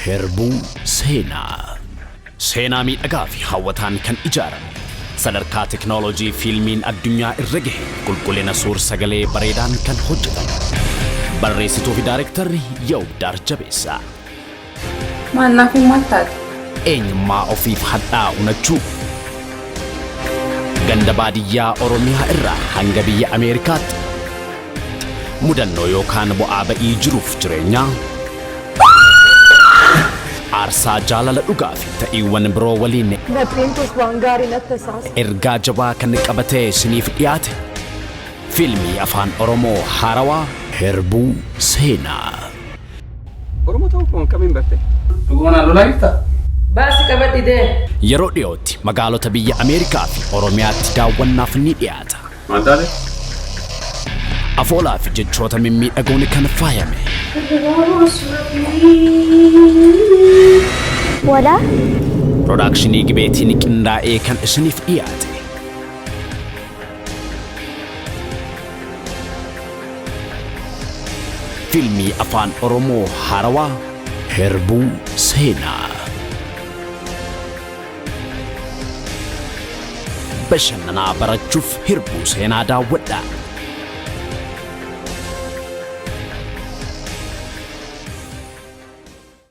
Herbuu seenaa. Seenaa miidhagaa fi hawwataan kan ijaarame. Sadarkaa teknooloojii fiilmiin addunyaa irra gahe qulqullina suur-sagalee bareedaan kan hojjetame. Barreessituu fi daarektarri Yawdaar Jabeessaa. Maannaaf himmattaadha. Eenyummaa ofiif hadhaa unachuu. Ganda baadiyyaa Oromiyaa irraa hanga biyya Ameerikaatti. Mudannoo yookaan bu'aa ba'ii jiruuf jireenyaa. Aarsaa jaalala dhugaa fi ta'iiwwan biroo waliin ergaa jabaa kan qabatee isiniif dhiyaate fiilmii afaan Oromoo haarawaa Herbuu seenaa. Oromoo ta'uu kun kamiin barte? Dhugumaan lolaa jirta? Baasi qabadhi dee. Yeroo dhiyootti magaalota biyya Ameerikaa fi Oromiyaatti daawwannaaf ni dhiyaata. Maaddaale? Afoolaa fi jechoota mimmiidhagoon kan faayame. Wala? Produkshinii gibeetiin qindaa'ee kan isiniif dhiyaate. Fiilmii afaan Oromoo haarawaa Herbuu seenaa. Bashannanaa barachuuf Herbuu seenaa daawwadhaa.